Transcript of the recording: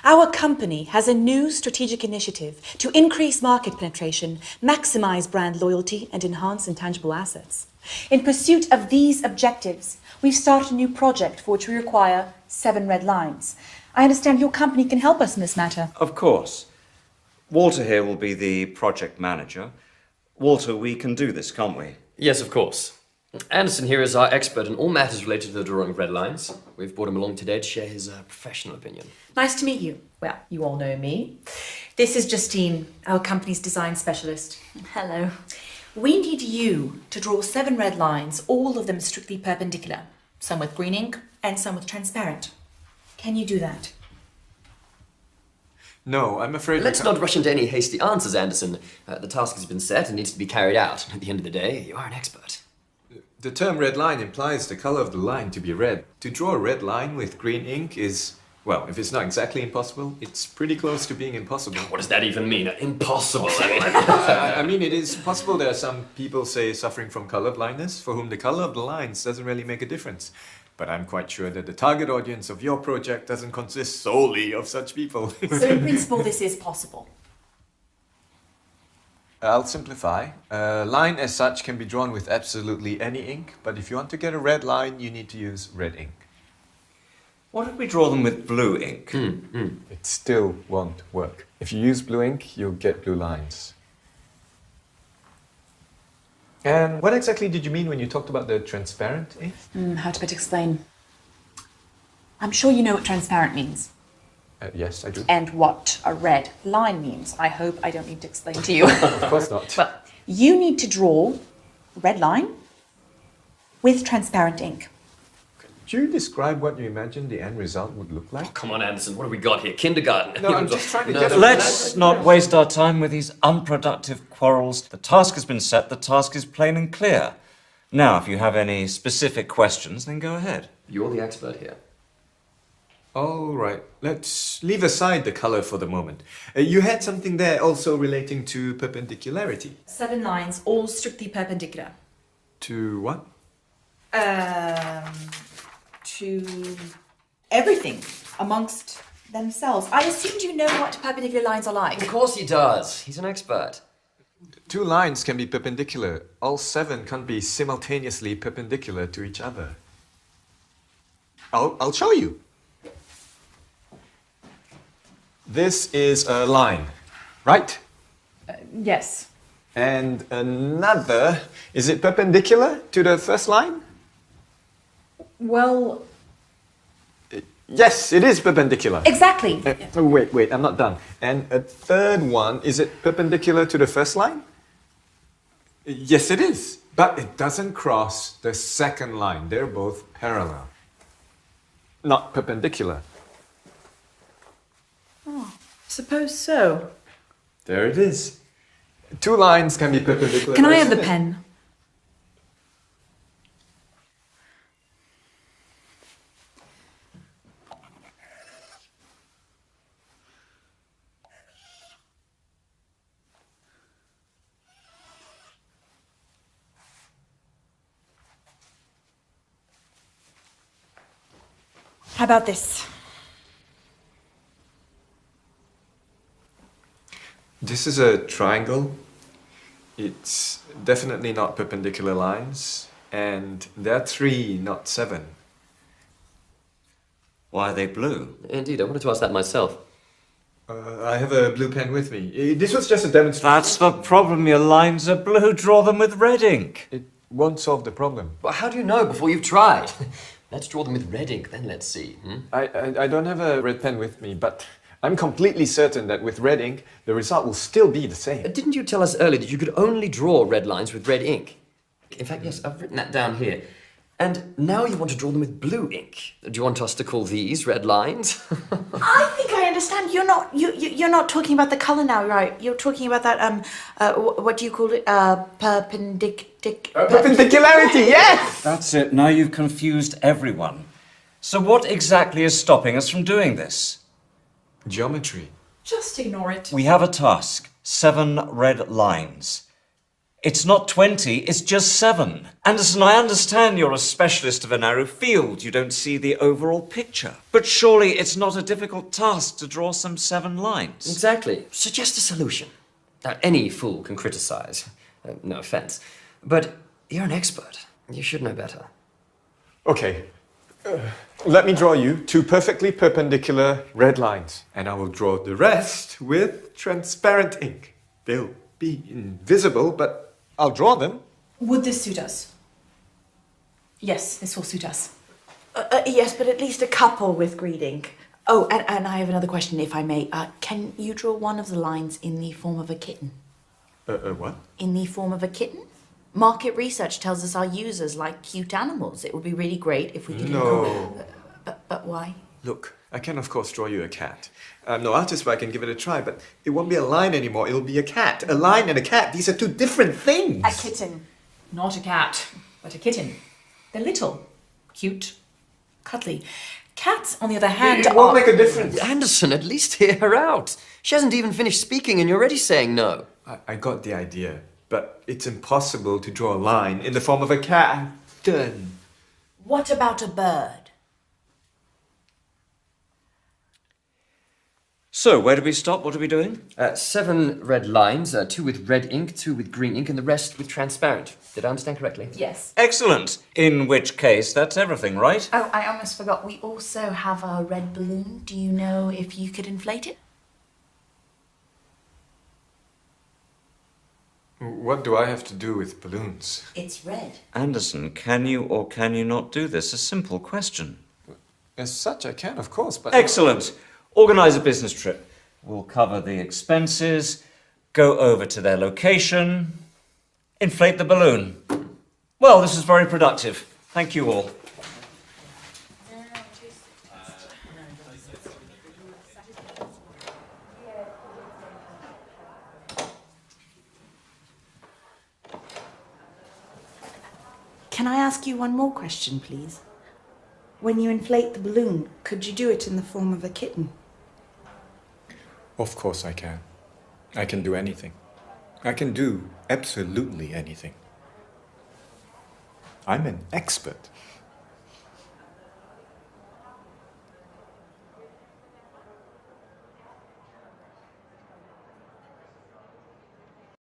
Our company has a new strategic initiative to increase market penetration, maximize brand loyalty, and enhance intangible assets. In pursuit of these objectives, we've started a new project for which we require 7 red lines. I understand your company can help us in this matter. Of course. Walter here will be the project manager. Walter, we can do this, can't we? Yes, of course. Anderson here is our expert in all matters related to the drawing of red lines. We've brought him along today to share his professional opinion. Nice to meet you. Well, you all know me. This is Justine, our company's design specialist. Hello. We need you to draw 7 red lines, all of them strictly perpendicular. Some with green ink and some with transparent. Can you do that? No, I'm afraid... Let's not rush into any hasty answers, Anderson. The task has been set and needs to be carried out. At the end of the day, you are an expert. The term red line implies the color of the line to be red. To draw a red line with green ink is, well, if it's not exactly impossible, it's pretty close to being impossible. What does that even mean? Impossible. I mean, it is possible. There are some people, say, suffering from color blindness, for whom the color of the lines doesn't really make a difference. But I'm quite sure that the target audience of your project doesn't consist solely of such people. So in principle, this is possible. I'll simplify. A line as such can be drawn with absolutely any ink, but if you want to get a red line, you need to use red ink. What if we draw them with blue ink? It still won't work. If you use blue ink, you'll get blue lines. And what exactly did you mean when you talked about the transparent ink? How to better explain? I'm sure you know what transparent means. Yes, I do. And what a red line means. I hope I don't need to explain to you. Of course not. Well, you need to draw a red line with transparent ink. Could you describe what you imagine the end result would look like? Oh, come on, Anderson. What have we got here? Kindergarten? No, I'm just trying to get a... Let's not waste our time with these unproductive quarrels. The task has been set, the task is plain and clear. Now, if you have any specific questions, then go ahead. You're the expert here. All right, let's leave aside the color for the moment. You had something there also relating to perpendicularity. 7 lines, all strictly perpendicular. To what? To everything amongst themselves. I assumed you know what perpendicular lines are like. Of course he does. He's an expert. 2 lines can be perpendicular. All 7 can't be simultaneously perpendicular to each other. I'll show you. This is a line, right? Yes. And another, is it perpendicular to the first line? Well... Yes, it is perpendicular. Exactly. Wait, I'm not done. And a third one, is it perpendicular to the first line? Yes, it is. But it doesn't cross the second line. They're both parallel. Not perpendicular. Oh, suppose so. There it is. 2 lines can be perpendicular. Can I have the pen? How about this? This is a triangle. It's definitely not perpendicular lines. And there are 3, not 7. Why are they blue? Indeed, I wanted to ask that myself. I have a blue pen with me. This was just a demonstration. That's the problem, your lines are blue. Draw them with red ink. It won't solve the problem. Well, how do you know before you've tried? Let's draw them with red ink, then let's see. I don't have a red pen with me, but I'm completely certain that with red ink, the result will still be the same. Didn't you tell us earlier that you could only draw red lines with red ink? In fact, yes, I've written that down here. And now you want to draw them with blue ink. Do you want us to call these red lines? I think I understand. You're not talking about the color now, right? You're talking about that what do you call it? Perpendicularity, yes! That's it. Now you've confused everyone. So what exactly is stopping us from doing this? Geometry. Just ignore it. We have a task. 7 red lines. It's not 20, it's just 7. Anderson, I understand you're a specialist of a narrow field. You don't see the overall picture. But surely it's not a difficult task to draw some 7 lines. Exactly. Suggest a solution. Now, any fool can criticize. No offense. But you're an expert. You should know better. Okay. Let me draw you 2 perfectly perpendicular red lines, and I will draw the rest with transparent ink. They'll be invisible, but I'll draw them. Would this suit us? Yes, this will suit us. Yes, but at least a couple with green ink. Oh, and I have another question, if I may. Can you draw one of the lines in the form of a kitten? What? In the form of a kitten? Market research tells us our users like cute animals. It would be really great if we could... No. But why? Look, I can of course draw you a cat. I'm no artist, but I can give it a try, but it won't be a line anymore, it'll be a cat. A line and a cat, these are 2 different things. A kitten. Not a cat, but a kitten. They're little, cute, cuddly. Cats, on the other hand, It won't make a difference. Anderson, at least hear her out. She hasn't even finished speaking and you're already saying no. I got the idea, but it's impossible to draw a line in the form of a cat. I'm done. What about a bird? So, where do we stop? What are we doing? 7 red lines, 2 with red ink, 2 with green ink, and the rest with transparent. Did I understand correctly? Yes. Excellent. In which case, that's everything, right? Oh, I almost forgot. We also have a red balloon. Do you know if you could inflate it? What do I have to do with balloons? It's red. Anderson, can you or can you not do this? A simple question. As such, I can, of course, but... Excellent. Organise a business trip. We'll cover the expenses, go over to their location, inflate the balloon. Well, this is very productive. Thank you all. Can I ask you one more question, please? When you inflate the balloon, could you do it in the form of a kitten? Of course I can. I can do anything. I can do absolutely anything. I'm an expert.